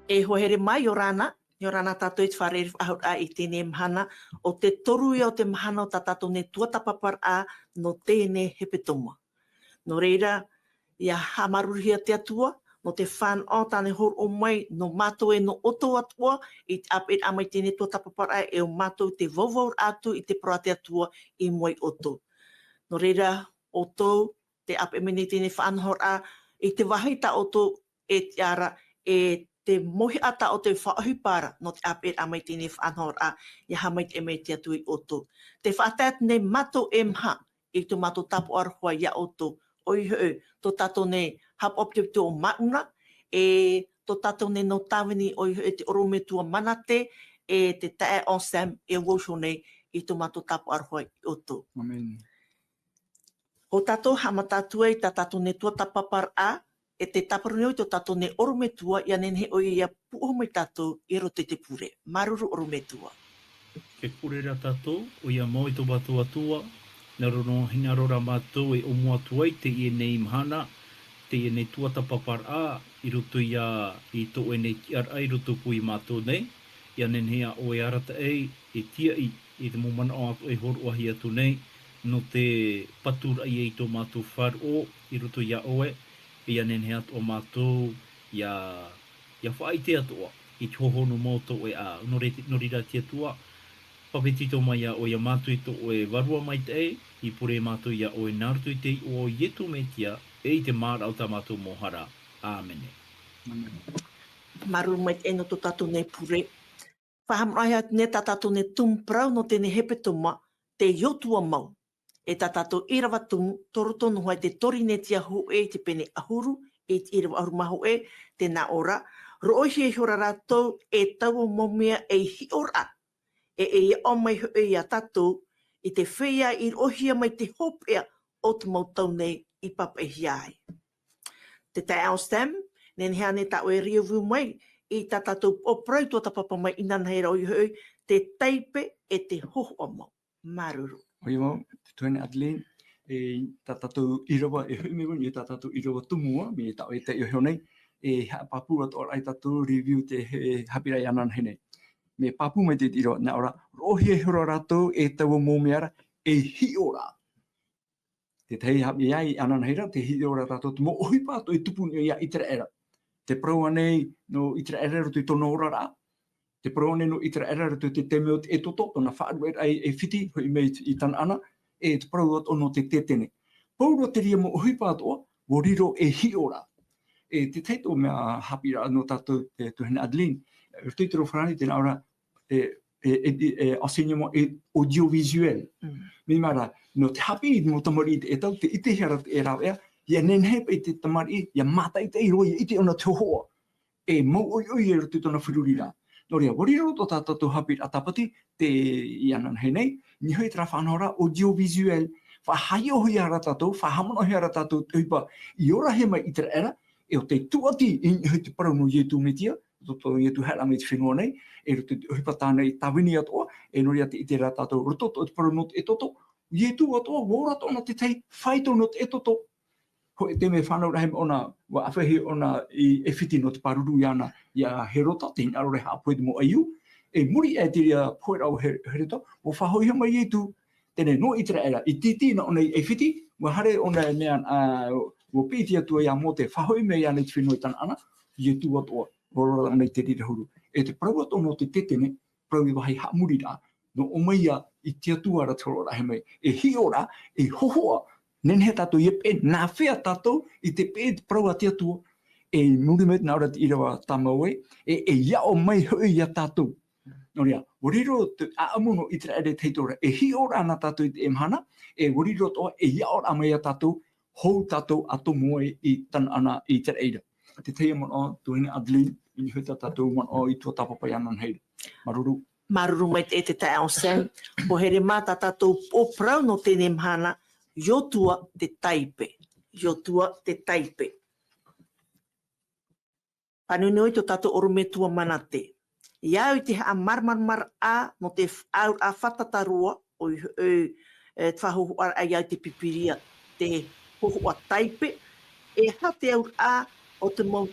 E hohere mai o rana tātou i te whareru ahut a I tēnei mahana, o te toru ia o te mahana o tā tātou ne tuatapapar a no tēnei hepetonga. No reira, ia hamaruhia te atua, no te whan o tāne hor o mai, no mātou e no oto atua, I apet amai tēnei tuatapapar a e o mātou te vauvaur atu I te proate atua I moai oto. No reira, oto, te apet mene tēnei whanhor a, I te wahita oto e te ara, e te mohi ata o te whaahupara no te apet amai tēnei whanhor a, ia hamai te me te atu I oto. Te whaatat ne mato e mha, I tu mato tapu arhua ia oto, oi hui, to tato ne hap optipitu o mauna, e to tato ne no tawini oi hui te orometua manate, e te tae on Sam e wosho nei I tu mato tapu arhua I oto. Amen. O tato hamatatua I ta tato ne tua tapapar a, e te taparuneo I to tato ne orometua, ia nene o ia puho mai tato I rote te pure. Maruru orometua. Ke kurera tato, o ia mau I to watu atua, na rono hinarora mātou e omu atu ai te I nei mahana, te I nei tuata papar a, I roto ia I to e nei ki ar ai roto pui mātou nei, ia nenhea o e arata ei, e tia I te momana o atu e horo ahi atu nei, no te patura I e to mātou whar o, I roto ia oe, ia nenhea o mātou, ia whaai te atua, I te hohono mātou e a, norira te atua, papetito mai a o ia mātou I to o e varua mai te e, I pure mātou ia o e nārtu I te o ietu me tia, e I te māra o ta mātou mohara. Āmene. Maru mai te eno to tato nei pure. Whahamraia ne ta tato ne tumprau no tēnei hepetoma, te iotua mau. E ta tato irawa tumu, torotonu hoi te tori ne tia hu e te pene ahuru, e te irawa ahuru mahu e, te nā ora. Roihi e hora rātou e tau momia e hi ora. E o mai hui a tatou, I te whia I rohia mai te hopea o te mautau nei I papa e hiai. Te tai ao stem, nen hea ne tau e riawu mai, I ta tatou o prau tua ta papa mai inana hei rau hui, te taipe e te hoho o mau. Maruru. Oi mau, te tuene Adeline, e ta tatou irawa e hui mewa, e ta tatou irawa tumua, me tau e te io nei, e papu at or ai tatou review te hapirai anan hene. Me papu mai te irawa, na ora, rohi e hura ratou e tau mōmeara, e hi ora. Te tei hapi ai anan heira, te hi ora ratou, te mo ohi pātou e tupuni ia itera era. Te prau anei no itera era roto I tono ora rā. Te prau anei no itera era roto te te meo e toto, tona whaaru e whiti, hui mei I tan ana, e te prau at ono te tetene. Pauro te ria mo ohi pātoa, wo riro e hi ora. E te teito mea hapira no tātou te tuhene Adeline, roto I tero whanani tēnā ora, enseignement audiovisuel. Mimara, no te hapi mo tamari e tau te ite hera e rau ea, ia nenhepa I te tamari, ia mata I te iroi, ite ona te hoa. E mau oi e roto tona whiruri rā. Nō rea, wariro to tātou hapi a tapati, te ianan hei nei, ni hoi tra whanora audiovisuel, whahai o hui ara tātou, whahamana hui ara tātou tuipa, I ora he mai I te era, e o te tuati I hoi te parau no ietu metia, to ietu hera me te whenua nei, e roto huipa tānei tawini atoa, e nori ate I te rā tātou rototo, te paru not e toto, ietu atoa, wōrato ona te tei, whaito not e toto. Ho e te me whanau rahem ona, wa awhehi ona I e whiti no te paruru I ana, ia he rota, te hina arore hapoi te mo aiu, e muri e te ria poerau he reta, o whahoia mai ietu, tēnei no I tera era, I titi na ona e whiti, wa hare ona e mean, o piti atua ia mo te whahoi mei ana I te whenua I tana ana, ietu atoa, rora ana I te rira huru. E te prau ato no te tetene, prau I wahai haamuri rā, no o maia I te atua ra toro rahe mai. E hi ora, e hohoa, nenhe tātou I e nā whea tātou, I te pē te prau a te atua, e muri me nā ora te irawa tamaue, e iao mai hui ia tātou. Nō rea, wariro te aamono I te ere teitora, e hi ora ana tātou I te emhana, e wariro toa, e iao ra mai a tātou, hou tātou ato moe I tan ana I te eira. Te teia mon o, tuhine Adeline, I hui tātou mon o I tua tapapai anan heira. Maruru. Maruru mai te te ao sen, po here mata tātou o prau no tēnei mahana, iotua te taipe. Iotua te taipe. Panunoi to tātou orometua manate. Iau I te haa marmarmar a no te au a whatatarua o te whahohu a iau te pipiria te hoho a taipe, e hate au a o te mau,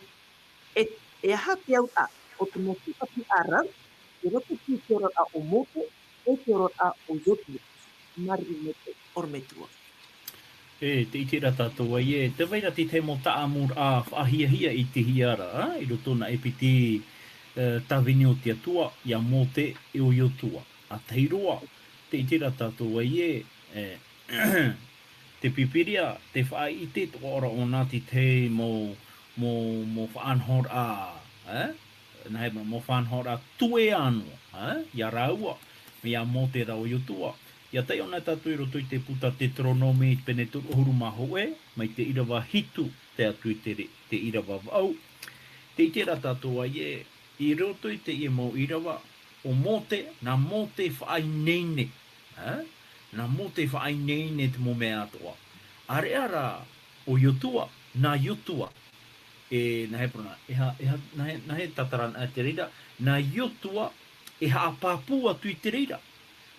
e hate au a o te motu ati ara, e roto ki te ora a o mote, e te ora a o yotu. Mari me te ormetua. Te iti ra tātou ai te waira ti te mo ta amur a whahia i te hiara, i roto na epiti tawini o te atua, ia mō te e o iotua. A teiroa, te iti ra tātou ai te pipiria, te whaai i te tō ora o nā ti te mo whaanhor a, nai mo whaanhor a tue anu, ia raua, me ia mō te rau iotua. Ia tai ona tātou i roto i te puta Deuteronomi pene turu huru maho mai te irawa hitu te atu i te irawa vau. Te ite ra tātou ai i roto i te i mau irawa o mote, na mote whaai neine. Na mote whaai neine te mo mea atoa. Are ara o yotua, na yotua. Na he prona, na he tatarana a te reira, na yotua e ha apapua tu i te reira.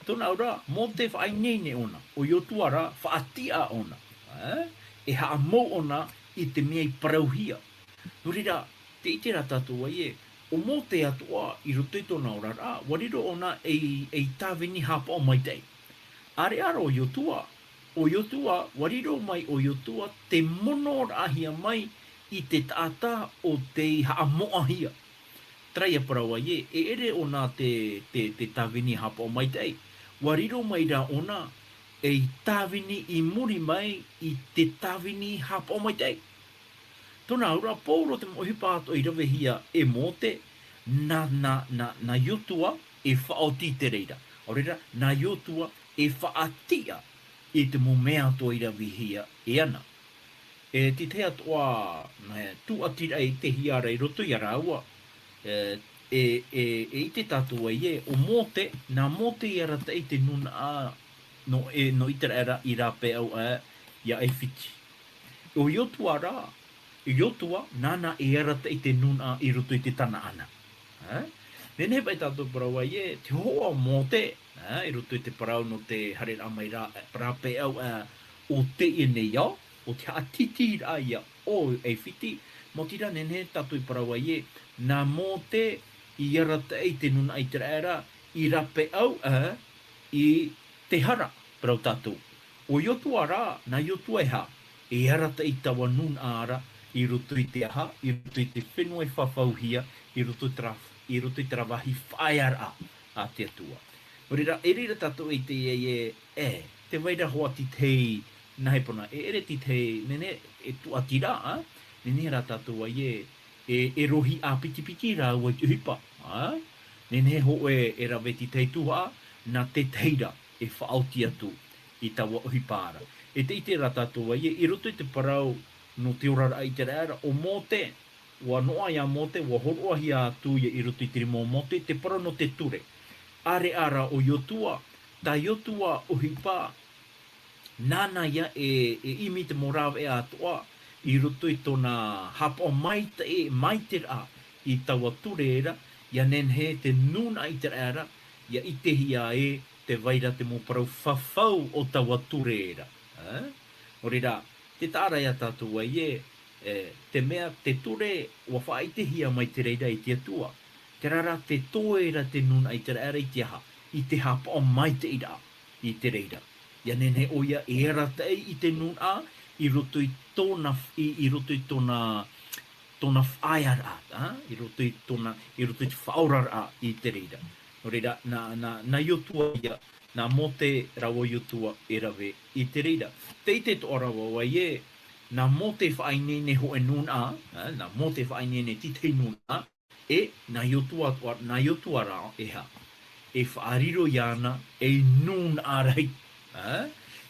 Tōna ora, mō te whainene ona, o yotua ra, whaatia ona. E haa mō ona i te mea i parauhia. Nurira, te ite ra tātou ai o mō te atua i roto i tōna ora ra, wariro ona e tāwini hapa o mai tei. Are ara o yotua, wariro mai o yotua, te mono rahia mai i te tātā o te haa mō ahia. Traia parau ai e ere ona te tāwini hapa o mai tei. Wariro mai ra ona e tāwini i muri mai i te tāwini hapa o mai tei. Tōna ura, pōro te mohipa ato i rawe hia e mōte na yotua e whaoti te reira. O reira, na yotua e whaatia i te mo mea ato i rawe hia e ana. E ti te atoa tu atira i te hiara i roto i araua, e te tātua i o mote, na mote i arata i te nuna a no itera era i rā pe au ia e whiti. O iotua rā, iotua nana i arata i te nuna i roto i te tana ana. Nene pai tātou parau ai te hoa mote, i roto i te parau no te hare amai rā pe au o te i nei au, o te atiti rā ia o e whiti, mo tira nene tātou i parau ai na mote i arata i te nuna i te era i rape au i te hara parau tātou. O yotua rā, na yotua e ha, i arata i tawa nuna ara i roto i te aha, i roto i te whenua e whawhauhia, i roto i te rawahi whaiara a te atua. Orira, e rira tātou i te te waira hoa ti tei, nahe pona, ere ti tei, nene, e tu atira, nene rā tātou ai e rohi a piki rā ua te hipa. Nene ho e rawe ti tei tuha, na te teira e whaauti atu i tawa ohipara. E te ite rā tātou ai, i roto i te parau no te orara i te rāra, o mote, ua noa ia mote, ua horoa hi atu i roto i te rimo mote, te parau no te ture. Are ara o yotua, ta yotua ohipa, nana ia e imi te morawa e atua, i roto i tōna hapa o maite rā i tawa ture era, ia nen he te nuna i te rāra, ia i te hia te waira te mo parau whawhau o tawa ture era. Orira, te tāra ia tātou ai te mea te ture ua whaai te hia mai te reira i te atua. Te rara te toera te nuna i te rāra i te aha, i te hapa o maite i rā i te reira. Ia nen he oia e ratei i te nuna i roto i tōna whaiara, i roto i te whaurara i te reira. No reira, na iotua ia, na mote rawa iotua e rawe i te reira. Te ite tō rawa ai na mote whainene ho e nuna, na mote whainene ti te nuna, na iotua rā e ha. E whaariro iana e nun arhei.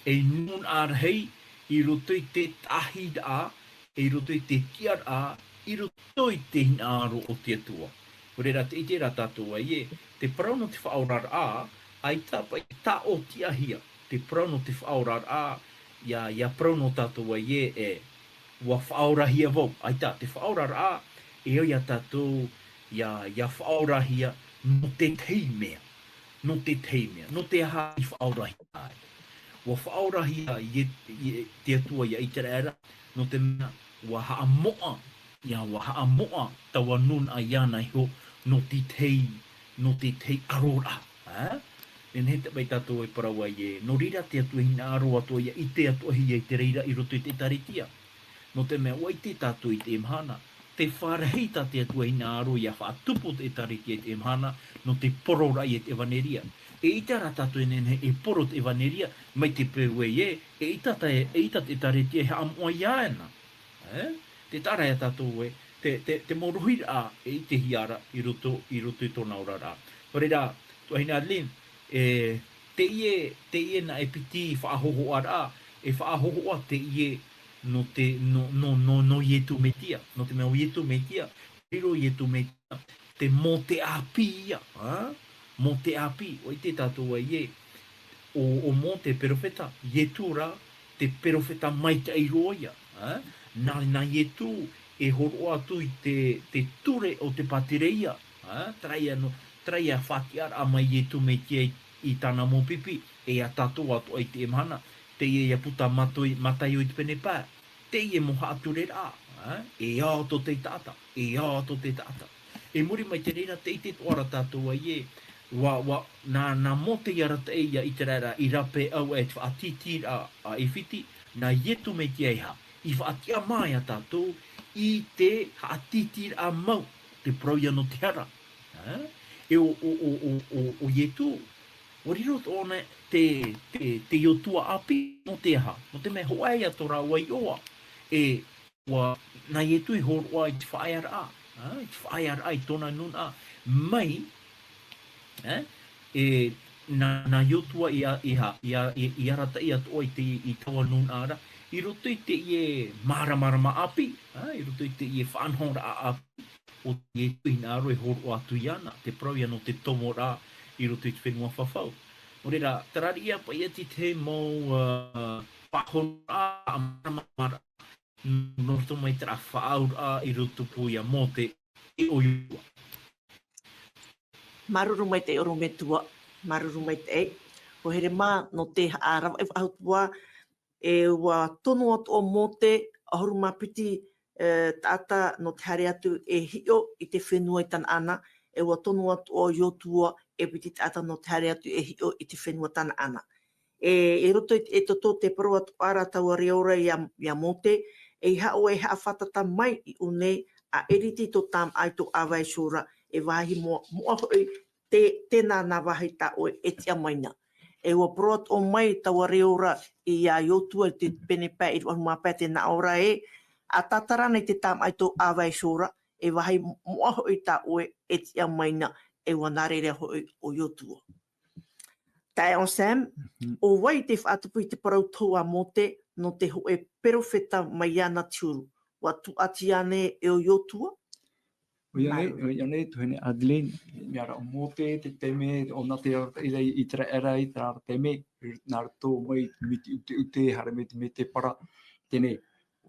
E nun arhei i roto i te tahi a, i roto i te tiar a, i roto i te hinaro o te atua. Korera te ite rā tātou ai te parauno te whaorar a, ai tapa i tā o tia hia. Te parauno te whaorar a, ia parauno tātou ai ua whaorahia vau. Ai tā, te whaorar a, e ia tātou ia whaorahia no te teimea. No te teimea, no te aha i whaorahia ai. Ua whaorahia i te atua ia i te rāra, no te mea ua haa moa, ia ua haa moa tawa nun a iana iho, no te tei arora. Nen he te mai tātou e parawa i no rira te atu hina aro atu ia i te atu ahi i te reira i roto i te taritia. No te mea wai te tātou i te imhana. Te whareheita te atu hina aro ia whaatupu te taritia i te imhana no te porora i te evaneria. E ita ra tātou enen e poro te evaneria mai te pewe e ita te taritia he amoa iaena. Te tara e tātou e te moruhira e i te hiara i roto i tōna ora rā. Horera, tuahina Adeline, te ie na e piti whaahoho ara, e whaahoho te ie no ietu metia, no te mea ietu metia, riro ietu metia, te mo te api ia, mo te api, o i te tātua ie, o mo te perofeta, ietu ra, te perofeta mai te airoia, na ietu e horo atu i te ture o te patireia, traia whatiar a mai ietu metia i tāna mō pipi, e a tātou atu ai te emhana, te ia puta matai o i te pene pā, te ia moha atu re rā, e ato te tata, E muri mai te reira te ite toara tātou ai na mo te iarata e ia i te rara i rape au e te whaatiti a whiti, na ietu metia iha, i whaatia mai a tātou, i te haatiti a mau, te proia no te hara. E o ietu, o riro tōne te iotua api no te aha, no te mea hoai a tō rāua i oa, e na ietu i horoa i te whaeara a, i te whaeara i tōna nuna mai, na iotua i arata i atoa i taua nuna ara, i roto i te ie maramarama api, i roto i te ie whanhora a api, o te ietu i nāro e horoa atu iana, te proia no te tomo rā, i roto i te whenua whawhau. O reira, tararia pa ia te mō pahora a maramara, no roto mai tera whaaura i roto puia mō te e oiua. Maruru mai te oro me tua, maruru mai te e, o here mā no te haarawa e whahautua, e wa tono atu o mō te ahuru mapiti tata no te hare atu e hio i te whenua i tana ana, e wa tono atu o iotua e piti tata no te hare atu e hio i te whenua tana ana. E roto e toto te paro atu ara taua reora ia mō te, e hao e haa whatata mai i unei a eriti to tam ai to awai sura e wahi moa hoi tēnā nā wahi ta o e tia maina. E wa proat o mai taua reora i a iotua te pene pā i ruahu mā pā te nā ora e, a tatarana i te tam ai to awai sura e wahi moa hoi ta o e tia maina e wa nārere hoi o iotua. Tae on Sam, o wai te whaatupu i te parau toa mō te no te ho e perofeta mai ana tiuru. Wa tu ati ane e o iotua? O iane, tuhene Adeline, miara o mō te teme, o nā te i tera era i tera teme, nā rato mai miti ute, hara me te para, tēne,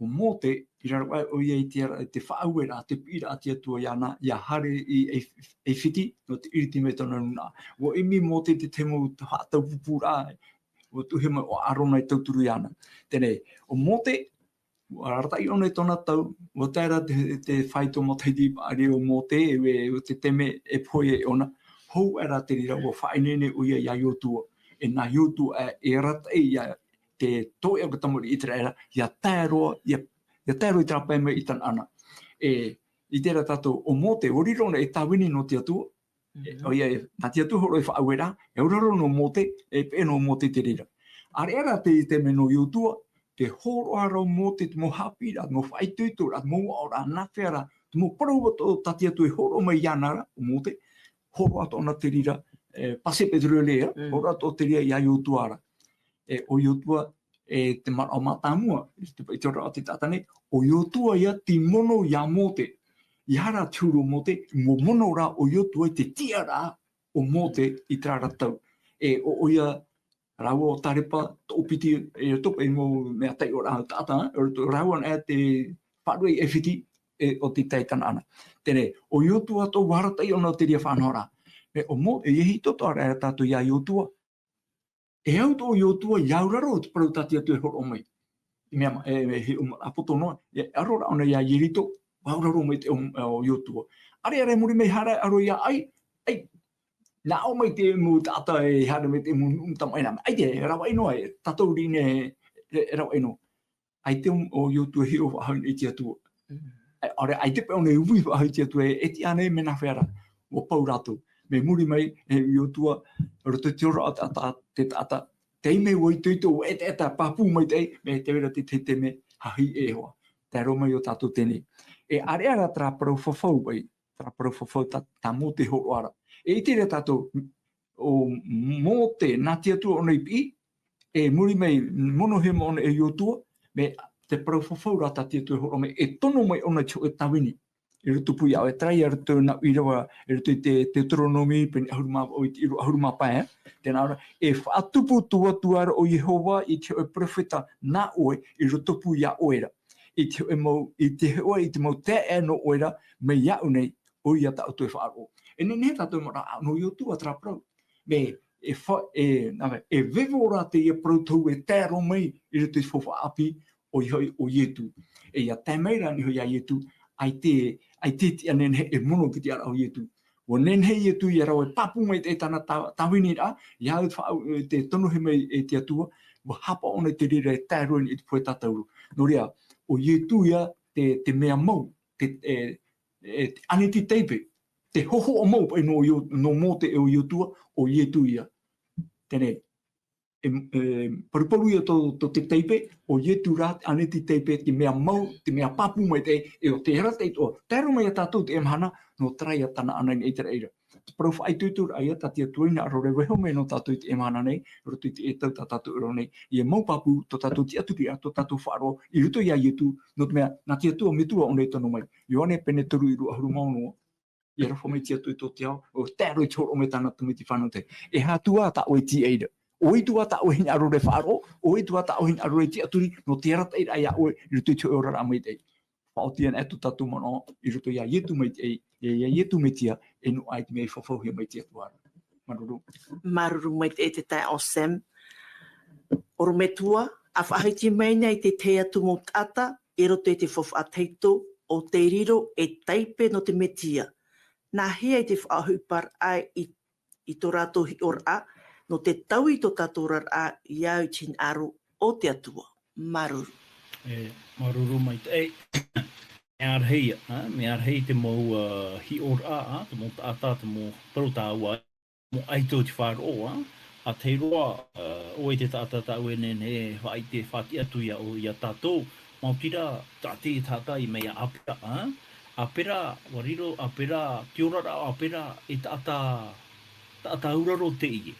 o mō te, i rara o ia i te whaauera, te pira ati atua iana, ia hare i e whiti, no te iriti me tona nuna. O imi mō te temo hātau pupura, o tuhema o arona i tauturu iana. Tēne, o mō te, arata i ona i tona tau, o tēra te whaito mataiti ari o mō te, o te teme e poe e ona, hou era te rira o whainene o ia i iotua, e nā iotua e rata i te toi au katamuri i tera era, ia tēroa i tera pēme i tan ana. I tēra tātou o mō te orirona e tāwini no te atua, o ia nā te atua horo e whaauera, e ororo no mō te, e pēno mō te rira. Are era te teme no iotua, te horo arau mō te mo hapira, mo whaituitura, mo ora nawhera, mo parau ato tati atu e horo mai ianara, o mō te, horo ato ona te rira, pase pedro lea, horo ato te rira ia iotuara. O iotua, te o matamua, i te ora ati tatane, o iotua ia ti mono ia mō te, i hara tūru mō te, mo mono ra o iotua te tiara o mō te i te ratau. O ia, Raua o tarepa, o piti e topa i mō mea tai o rāu tātā, raua e te whārui e whiti o te teitana ana. Tēne, o iotua tō warata i ona o te ria whanora. O mō, e hi toto ara e tātou ia iotua. E au tō iotua iauraro o te parau tāti atu e horo mai. I mea, a poto noa, e arora ona ia irito, wauraro mai te o iotua. are muri me hara aro ia ai na o mai te mu tata e hara me te mu tamai na ai te rawa ino e tatou rine rawa ino ai te o YouTube hiro wa han e tu ora ai te pe ona ui wa han tu e ti ane me na fera o pau rato me muri mai e YouTube roto te ora ata te ata te me wo i tuito e te papu mai te me te vera te me hahi e hoa te aro mai o tatou tene e are tra profofou bai tra profofou ta mo te ho ara e iti re tatou o mo te natia tu ona ipi e muri mai mono he mo e YouTube me te profofou rata te tu ho me e tono mai ona chu e tawini e rutu pui au e trai ar tu na irawa e rutu te Deuteronomy pen ahuruma o i ahuruma pa te na e fatupu tuar o Jehova i te profeta na oe i rutu pui a oera i te mo i te oe i te mo te e no oera me ia unei o ia ta tu e faro e ne ta tu mo no YouTube atra pro me e vevora te e proto e te ro mai i rutu fofa api o Ietu e ia te meira ni ho ia Ietu ai te ane e mono ki te ara o Ietu o nenhe Ietu i rau e papu mai te tana tawini ra ia te tono he mai e te atua o hapa ona te rira e tēroin i te poe tatauru no rea o Ietu ia te mea mau ane ti teipe te hoho o mau e no mo te e o Ietua o Ietu ia tene paruparu ia to te teipe o Ietu rā ane ti teipe te mea mau, te mea papu mai te e o te hera teit o tēro mai a tātou te emhana no trai a tana ana i tera eira. Prof ai tuitur ai a tatia tuina aro re weho me no tātou te emhana nei, rotu te e tau tātou ero nei. I e mau papu to tātou ti aturia, to tātou whaaro i ruto ia Ietu, no te mea nā tia tua mitua o nei tono mai. Ioane pene toru i rua huru maunoa. I rafo me tia tui tō te au, o tēro i tōro me tāna tumiti whanau te. E hātua ta oe ti eira. Oi tua ta o hina aro re whaaro, oi tua ta o hina aro re ti aturi, no te rata ira ia oe, i ruto i tō ora mai te. Whaotian etu tatu mono, i ruto ia Ietu mai te, ia Ietu mai tia, e no ai te mei whawhauhia mai te atuara. Maruru. Maruru mai te tai o Sam. Oro me tua, a whahaiti mai nei te te atu mo tata, e roto e te whawha teito, o te riro e taipe no te metia. Nā hea i te whaahupar ai i tō rātou hi ora, no te tau i tō tātou a iau tin aro o te atua. Maruru. Maruru mai te me arhei te mau hi ora, te mo tātā, te mo parutaua, mo aito te whāroa, a te roa, o te tātā tau e nene, whai te whati atu ia tātou, mautira tāte i tātā i mea apera, apera, wariro, apera, tiorara, apera, e tātā uraro te ie.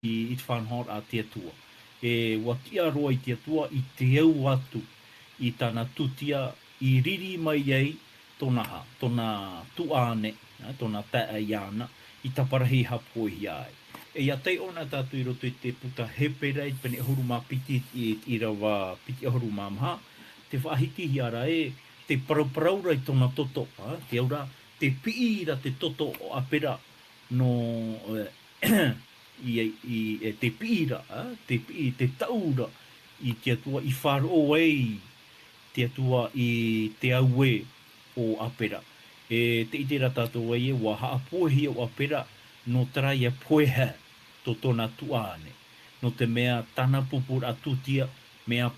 I te whanhor a te atua. E watia roa i te atua i te au atu i tāna tutia i riri mai ei tōna tuāne, tōna tae iana, i taparahi hapohi ai. E ia tei ona tātou i roto i te puta hepera i pene ahuruma piti i rawa piti ahuruma maha, te whahiti hi ara e te paraparaura i tōna toto, te aura, te piira te toto o apera no i te pira, te taura i te atua i wharo ei, te atua i te aue o apera. E te itera tātou ei e waha apohi o apera no trai a poeha to tōna tuāne. No te mea tana pupur atutia, mea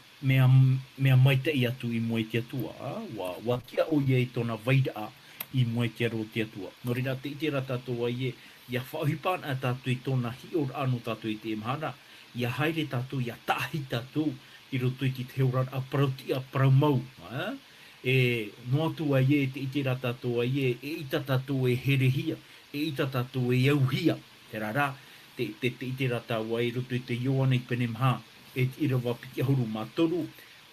maita i atu i moe te atua. Wa kia o iei tōna vaida i moe te aro te atua. No rina te itera tātou ei e ia whauhipan a tātou i tōna hior anu tātou i te emhana, ia haere tātou, ia tahi tātou, i roto i te heuran a prauti a praumau. E noatu a ie, te itera tātou a ie, e ita tātou e herehia, e ita tātou e auhia. Te rara, te itera tātou a i roto i te ioane i penemha, e te irawa piki ahuru mātoru,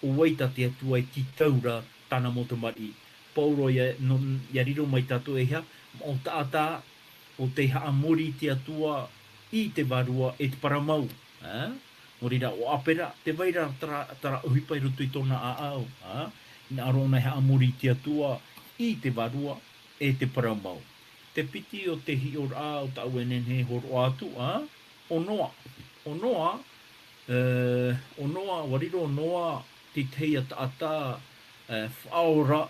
o waita te atua e ti taura tāna motomari. Pauro ia riro mai tātou e hea, o tātā, o te haamori te atua i te varua e te paramau. O rira o apera, te waira tara uhipa i roto i tōna aau. Nā rona haamori te atua i te varua e te paramau. Te piti o te hi or a o tau enen he horo atu, o noa, wariro noa te teia taata whaora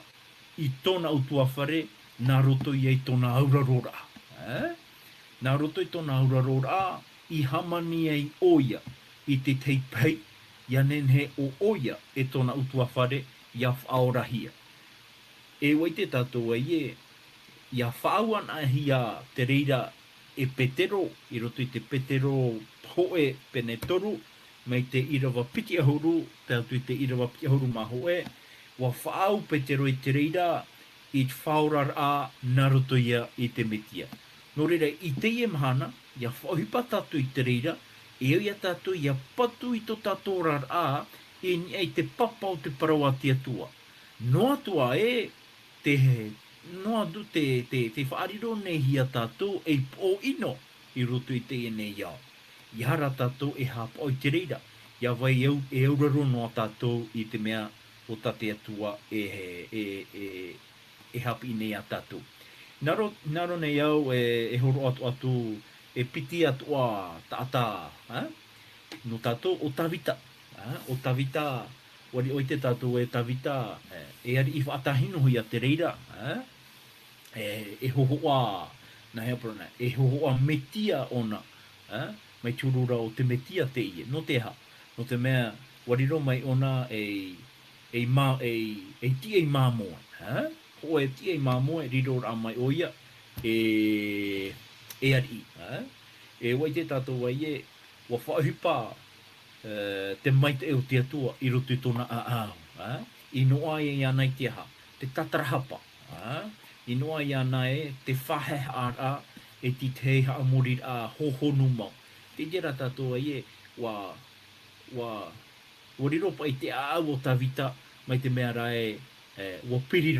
i tōna utua whare, nā roto i tōna aurarora. Nā roto i tōna aurarora, i hamani ai oia i te teipei, ia nenhe o oia e tōna utua whare, ia whaorahia. E wai te tātou ai ia whauan ahia te reira e petero, i roto i te petero hoe pene toru, mai te irawa piki ahuru, te atu i te irawa piki ahuru ma hoe, wa whaau petero i te reira, i te whaorar a nā roto ia i te metia. Nō reira, i te ie mahana, ia whauhipa tātou i te reira, e au ia tātou ia patu i tō tātou rar a, i te papa o te parawa tia tua. No atua no adu te whaariro nei hia tātou e po ino i roto i te nei iau. I hara tātou e hapa i te reira. Ia vai e auraro noa tātou i te mea o tate atua e hapa i nei a tātou. Naro nei au e horo atu e piti atua taata no tātou o tawita. O tawita, wari oi te tātou e tawita, e ari i whaatahino hui a te reira, e hohoa, na hea prona, e hohoa metia ona, mai turura o te metia te ie, no te ha, no te mea, wariro mai ona e ti e māmoa, ho e ti e māmoa, e riro ra mai oia, e ari, e wai te tātou ai wa whauhipa, te maita e o te atua i roto i tōna aau. I noa e anai te aha, te tatarahapa. I noa e anai te whahe ara e ti te ha amori a hohonu mau. Te jera tātou ai wariropa i te aau o tawita mai te mea rai wapiri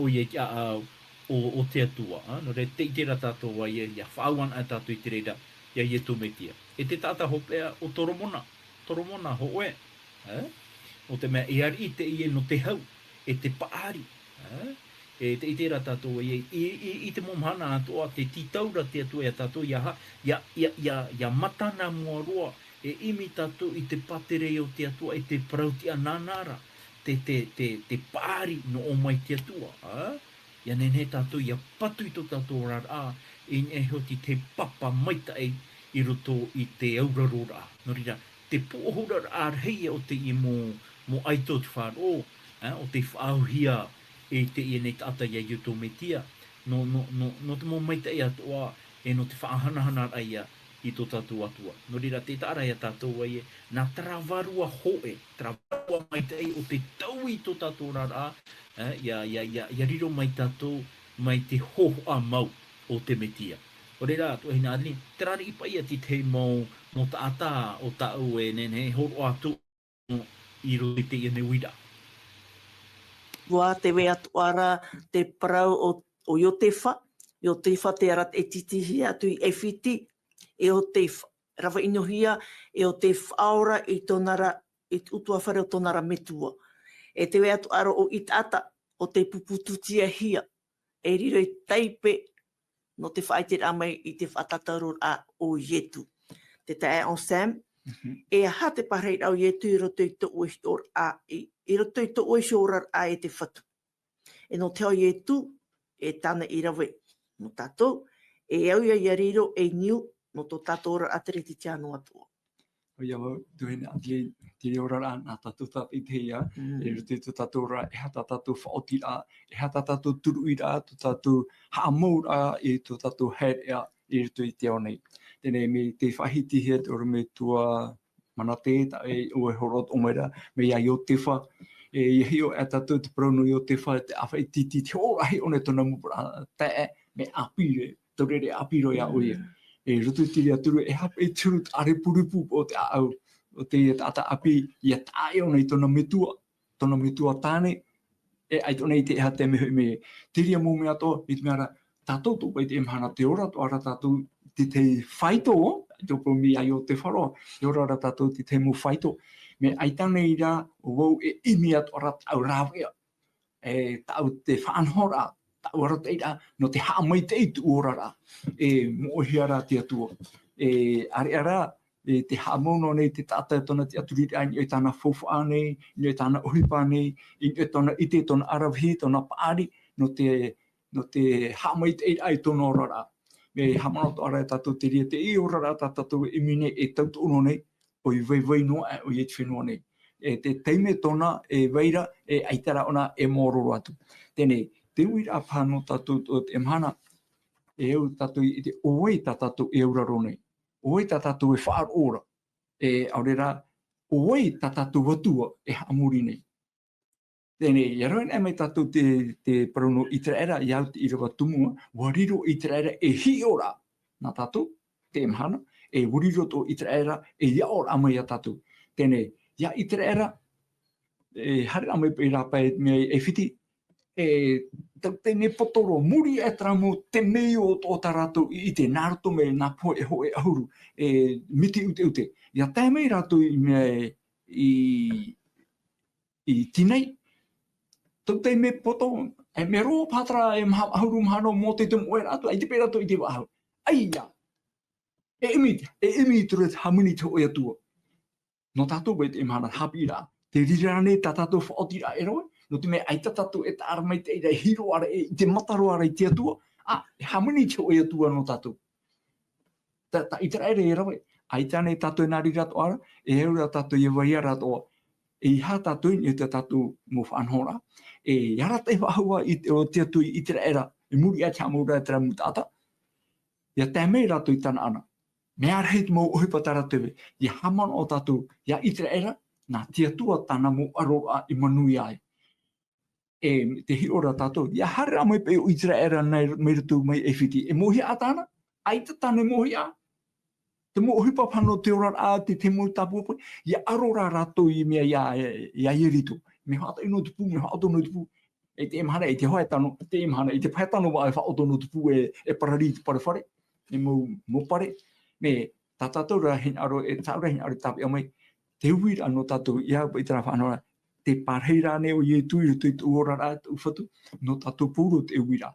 o i e aau o te atua. No re te jera tātou ai ia whauan a tātou i te reira ia i e tōmetia. E te tata hopea o toromona hoe. O te mea e ari te ie no te hau, e te paari. E te itera tātou i te momhana atoa, te titaura te atua e tātou ia matana mua roa, e imi tātou i te patere o te atua, e te parauti ananara, te paari no o mai te atua. Ia nene tātou ia patu i tō tātou rara, e hoti te papa maita i roto i te aurarora. No rira, te pōhura ārheia o te i mo aito te whāro, o te whaauhia e te i nei tata ia i tō metia, no te mō maita i atoa, e no te whaahanahana aia i tō tātou atua. No rira, te tāra ia tātou ai, nā trawarua hoe, trawarua maita i o te tau i tō tātou rara, ia riro mai tātou, mai te hohoa mau o te metia. O reira, tu hina adini, te rari ipa ia ti te mau no taata o tau e nene, horo atu i roi te ia ne wira. Wā te wea tuara te parau o Iotefa te arat e titihi atu i ewhiti e o te rawa inohia e o te whaora i tonara, i utua whare o tonara metua. E te wea tuara o itata o te pupututia hia, e riro i taipe no te whaite amai i te whatatarur a o Ietu. Te tae on Sam, e aha te pareit au Ietu i roto i to uishor a i roto i to uishorar a e te whatu. E no te o Ietu e tana i rawe no tātou, e au ia i riro e niu no tō tātou ora atere ti tia no atua. O ia wau, tuhene ati te ora rā nā tātou tata i te ia, e roto i tō tātou rā, e hata tātou whaoti rā, e hata tātou turu i rā, tō tātou haamau rā, e tō tātou head ea, e roto i te au nei. Tēnei me te whahiti hea, te ora me tua manate, ta e o e horot o mera, me ia Iotefa, e hio e tātou te prono Iotefa, te awha i titi, te orahi o ne tōna mupura, te e me apire, taurere apiro ia oia. E roto i tiri aturu, e hapa i turu are purupu o te au, o te tata api, ia tae ona i tōna metua tāne, e ai tōna i te eha te meho i me tiri a mōme ato, i te meara, tātou tō pai te emhana te ora, tō ara tātou te whaito, tō po mi ai o te wharo, te ora ara tātou te mo whaito, me ai tāne i rā, o wau e imi ato ara tau rāwea, e tau te whaanhora, ora teira no te haamai te i tu orara e mohiara te atua e ara te haamauno nei te tata tona te aturiri ai i tāna fofa nei i tāna ohipa nei i tona ite tona arawhi tona paari no te no te hamait ai tono rara. Me hamana to ara tatou te ria te i ora rata tatou imine e tautu uno nei, o I vai noa o I et whenua nei. E te teime tona e veira e aitara ona e mōroro atu. Tēnei, te uira a whāno tatou o te mhana, e eu tatou I te oei tatou e auraro nei. Oei tatou e whaar ora. E aurera, oei tatou watua e hamuri nei. Tēnei, ia roen e mai tatou te parono I te era I au te irawa tumua, wariro I te era e hi ora na tatou, te mhana, e wariro to I te era e ia ora amai a tatou. Tēnei, ia I te era, e hare amai pe rapai me e whiti, e te me potoro, muri e tramu te mei o taratou I te naruto me nā po e ho e ahuru, e miti ute. Ia te mei ratou I tinei, tau te me poto, e me roa pātara e ahuru mahano mō te tumu oera atu, ai te pera to I te wahau. Ai ia, e imi ture hamuni te oia tua. No tātou e te imahana hapi rā, te rirane tā tātou whaotira e roe, no te me aita tātou e tā aramai te ira hiro ara e te mataro ara I te atua, e hamuni te oia tua no tātou. Ta itara ere e roe, aita ne tātou e nari rato ara, e eura tātou e vai rato ara, e ha tātou I te tātou mo whanhora, e yara te wahua I te atu I te era, e muri a te amura e te ramu tāta, ia te mei rato I tana ana. Me arheit mo uhipatara tewe, I haman o tātou, ia I te era, nā te atua tāna mo aroa I manui ai. E te hiora tātou, ia hare amai pe o I te era nei meirutu mai e whiti, e mohi a tāna, ai te tāne mohi a. Te mo uhipa pano te ora a te mo tapu, ia arora rato I mea ia ierito. Me hata ino tupu, me hata no tupu. E te emhana, e te hoa tano, te emhana, I te paetano wa e whaoto no tupu e parari te parewhare, e mo pare. Me tātou ra hin aro, e tāura hin aro tapu amai, te uira no tātou, ia I tera whanora, te parheira ne o ietu I te uora ra te uwhatu, no tātou pūro te uira.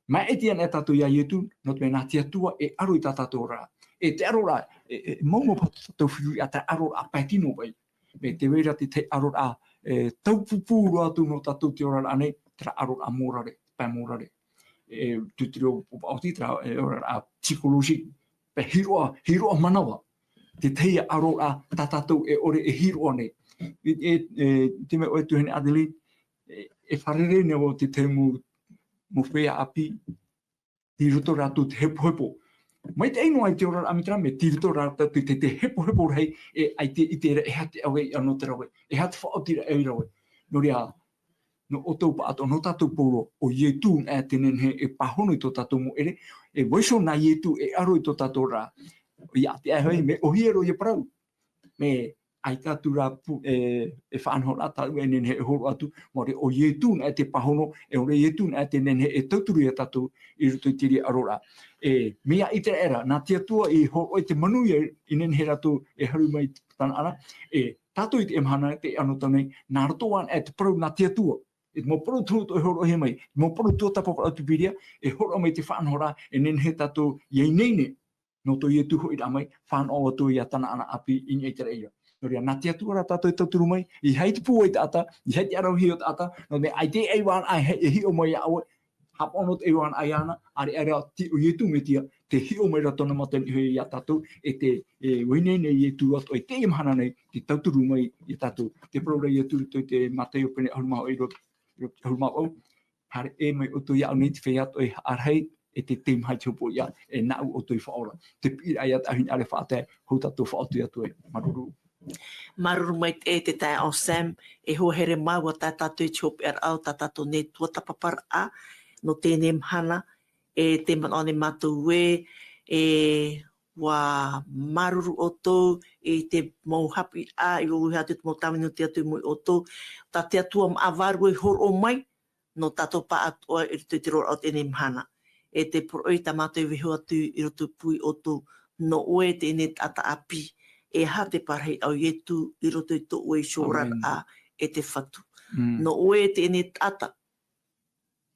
Mai e tia ne tātou ia ietu, no te mena tia tua e aro I tātou ra. E te aro ra, maumo patu tātou whiri a te aro ra paitino bai. Me te weira te aro ra, taupupūro atu no tātou te ora ra nei, te aro ra mōrare, pai mōrare. Tutiro o titra, e ora ra psikologi, pe hiroa manawa. Te teia aro ra tātou e ore e hiroa nei. Te me oe tuhene Adelaide, e wharere ne o te te mo whea api, ti ruto rātou te hepo. Mai te eino ai te ora amitra me ti ruto rātou te hepo rei e ai te ere e hate awe anō te rawe, e hate whaotira e rawe. No rea, no o tau pa ato, no tātou pōro, o ietu e tenenhe e pahono I tō tātou mo ere, e waiso na ietu e aro I tō tātou rā. Ia te ahoi me o hiero I parau. Me ai tātou rā e whanho rā tātou e nenhe e horo atu, mo re o ietu e te pahono, e o re ietu e te nenhe e tauturu e tātou I ruto I tiri aro rā. E mea I te era, nā te atua I horo I te manui I nenhe rātou e haru mai tāna ana, e tātou I te emhana te anotanei, nā ratoan e te parau nā te atua. E mo paru tūto e horo he mai, mo paru tūtapa para atupiria, e horo mai te whanho rā, e nenhe tātou iei neine, no to ietu hoi rā mai, whanho atu I a tāna ana api I ngei te reira. No rea, nā te atua rā tātou I tauturu mai, I hei te pūai te ata, I hei te arauhi o te ata, no me ai te eiwan ai e hi o mai awe, hapono te eiwan ai ana, are ti o ietu me tia, te hi o mai ratona matani hoi I a tātou, e te wine nei ietu atu, e te imhana nei, te tauturu mai I tātou, te praura ietu to te matei o pene ahurumao I roto, ahurumao, hare e mai o to iau nei te whea ato e arhei, e te team hai tupo ia, e nau o to I whaora. Te pira ai ata ahin are whaate, hou tātou whaotu atu e, maruru. Maruru mai te tai o Sam, e hohere mau a tātou I chop au tātou ne tua tapapara a, no tēnei mhana, e te manone mātou e wa maruru o tō, e te mauhapi a, I o hea te mō taminu te atu mui o tō, tā te atua avaru e horo o mai, no tātou pa atua I te rora o tēnei mhana. E te poroi tā mātou I wehu atu I roto pui o tō, no oe tēnei tata api, e ha te parhei au ietu I roto I tō oe shorar a e te whatu. No oe tēnei tata,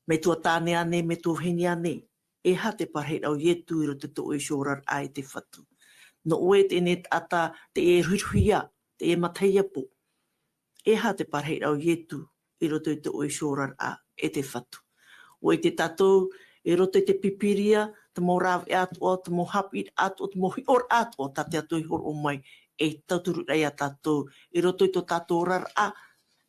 me tua tāne ane, me tua hini ane, e ha te parhei au ietu I roto I tō oe shorar a e te whatu. No oe tēnei tata, te e ruiruia, te e mataia po, e ha te parhei au ietu I roto I tō oe shorar a e te whatu. O i te tātou, e roto i te pipiria, te mō rāwe atua, te mō hapi atua, te mō hior atua, tā te atu i hor o mai, e tauturu rei a tātou. I roto i tō tātou rara,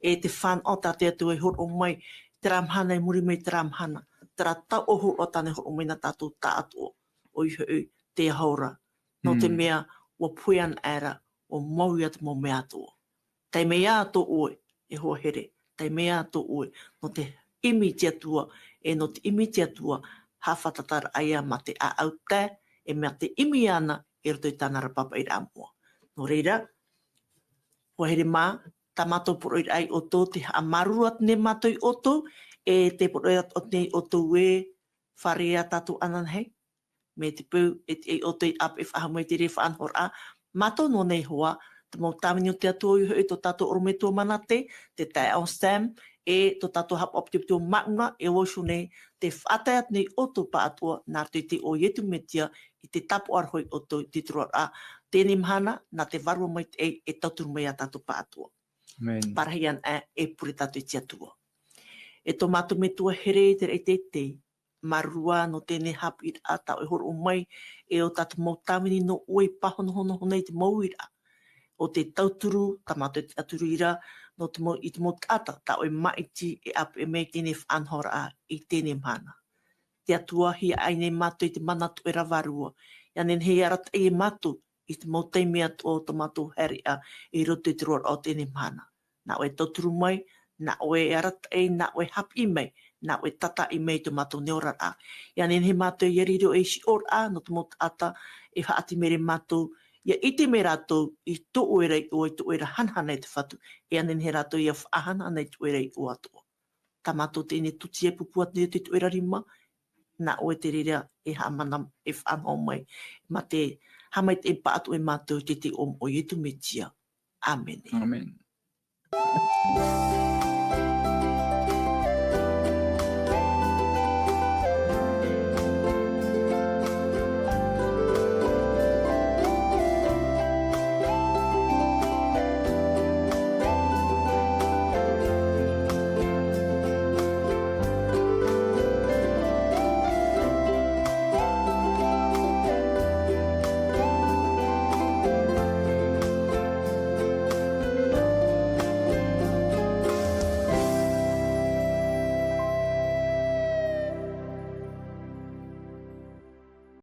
e te whan o tā te atu i hor o mai, te ramhana i muri mai te ramhana. Tera tau ohu o tāne hor o mai na tātou tā atua, o i hui te haura. No te mea, o puian era, o mau ia te mō mea atua. Tei mea ato oe, e hoa here, tei mea ato oe, no te imi te atua, e no te imi te atua, hawhatatara aia ma te a au te, e mea te imi ana, e roto i tāna rapapa i rā mua. No reira, hoa here mā, tā mātou poro i ai o tō, te amaruat ne mātou i o tō, e te poro i o te o tō e, wharea tātou anan hei, me te pū, e te o te ap e whahamai te re whanhor a, mātou no nei hoa, te mō tāmini o te atua i hui, tō tātou orome tō mana te tae on stam, e tō tātou hap op te tō maunga, e oisu nei, te whātaiat nei o tō pa atua, nā te o ietu metia, i te tapu arhoi o tō te trua a, tēnei mhana, nā te varua mai te e tauturu mai a tātou pa atua. Amen. Parahian e pure tātou i te atua. E tō mātou me tua here te rei te, marua no tēnei hapu i a tau e horo o mai, e o tātou mō tāmini no oi pahono honei te mauira. O te tauturu, ta mātou te aturu ira, no te mō i te mō tata, ta oi maiti e apu e mei tēnei whanhora a i tēnei mana. Te atua hi ai nei mātou i te manatu e rawarua, ia nen hei arat e mātou i te mō teimi atu o te mātou heri a i roto i te roa o tēnei mana. Nā oe tauturu mai, nā oe arat e, nā oe hapi mai, nā oe tata i mei te mātou neora a. Ia nen hei mātou i riro e si or a, no te mō tata e haati mere mātou, ia ite me rātou i tō oerei o i tō oera hanhana i te whatu, e anen he rātou i a whaahana i tō oerei o atua. Tā mātou tēne tuti e pupuat ni te tō oera rima, nā oe te rira e hamanam e whanau mai, ma te hamait e paatu e mātou te te om o i tu metia. Amen. Amen.